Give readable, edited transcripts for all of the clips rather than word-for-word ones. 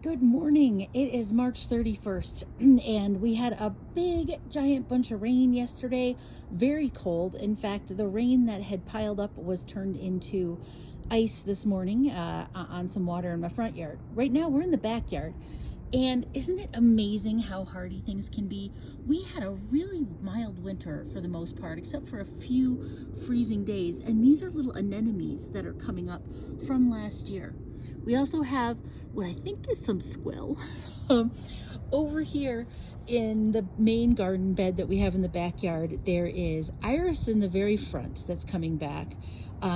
Good morning. It is March 31st and we had a big giant bunch of rain yesterday. Very cold. In fact, the rain that had piled up was turned into ice this morning on some water in my front yard. Right now we're in the backyard. And isn't it amazing how hardy things can be? We had a really mild winter for the most part, except for a few freezing days. And these are little anemones that are coming up from last year. We also have what I think is some squill over here in the main garden bed that we have in the backyard. There is iris in the very front that's coming back.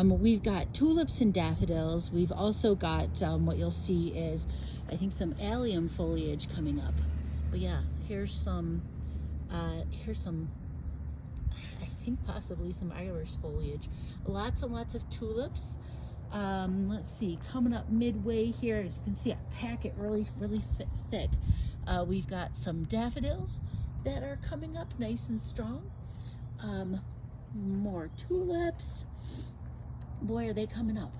We've got tulips and daffodils. We've also got what you'll see is I think some allium foliage coming up. But yeah, here's some I think possibly some iris foliage. Lots and lots of tulips. Let's see, coming up midway here, as you can see, I pack it really thick. We've got some daffodils that are coming up nice and strong. More tulips. Boy, are they coming up.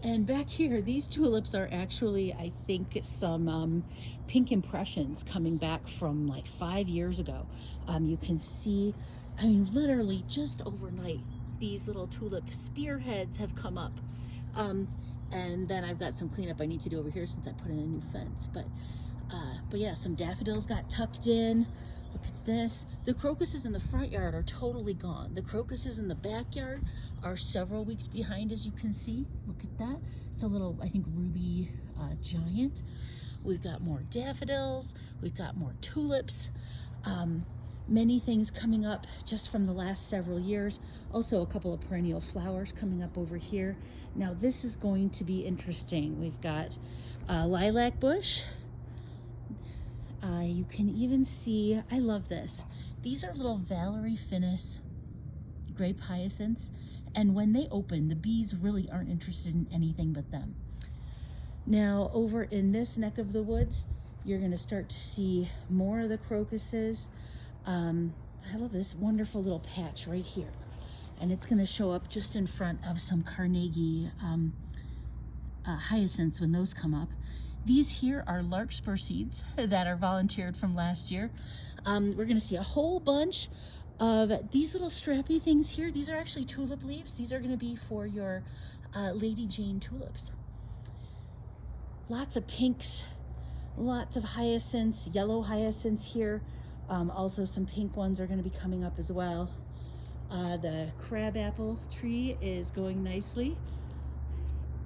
And back here, these tulips are actually, I think, some pink impressions coming back from like 5 years ago. You can see, I mean, literally just overnight, these little tulip spearheads have come up. And then I've got some cleanup I need to do over here since I put in a new fence. But yeah, some daffodils got tucked in. Look at this. The crocuses in the front yard are totally gone. The crocuses in the backyard are several weeks behind, as you can see. Look at that. It's a little, I think, ruby giant. We've got more daffodils. We've got more tulips. Many things coming up just from the last several years. Also a couple of perennial flowers coming up over here. Now this is going to be interesting. We've got lilac bush. You can even see, I love this. These are little Valerie Finis grape hyacinths. And when they open, the bees really aren't interested in anything but them. Now over in this neck of the woods, you're gonna start to see more of the crocuses. I love this wonderful little patch right here. And it's gonna show up just in front of some Carnegie hyacinths when those come up. These here are larkspur seeds that are volunteered from last year. We're gonna see a whole bunch of these little strappy things here. These are actually tulip leaves. These are gonna be for your Lady Jane tulips. Lots of pinks, lots of hyacinths, yellow hyacinths here. Also some pink ones are gonna be coming up as well. The crabapple tree is going nicely.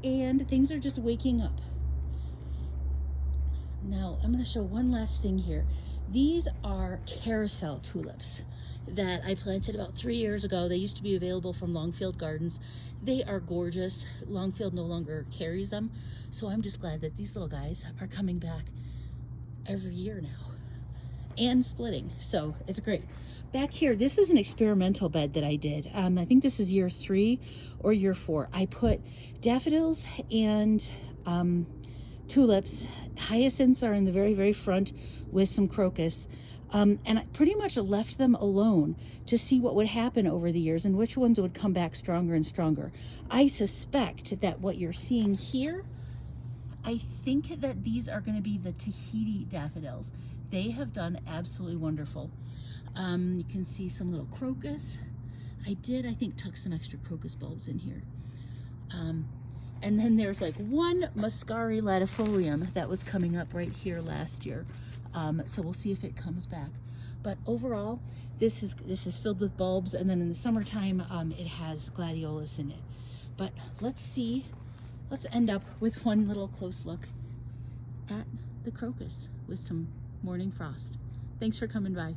And things are just waking up. Now, I'm gonna show one last thing here. These are carousel tulips that I planted about 3 years ago. They used to be available from Longfield Gardens. They are gorgeous. Longfield no longer carries them. So I'm just glad that these little guys are coming back every year now and splitting. So it's great. Back here, this is an experimental bed that I did. I think this is year 3 or year 4. I put daffodils and tulips. Hyacinths are in the very front with some crocus. And I pretty much left them alone to see what would happen over the years and which ones would come back stronger and stronger. I suspect that what you're seeing here, I think that these are going to be the Tahiti daffodils. They have done absolutely wonderful. You can see some little crocus. I think, tuck some extra crocus bulbs in here. And then there's like one Muscari latifolium that was coming up right here last year. So we'll see if it comes back. But overall, this is filled with bulbs, and then in the summertime, it has gladiolus in it. But let's end up with one little close look at the crocus with some morning frost. Thanks for coming by.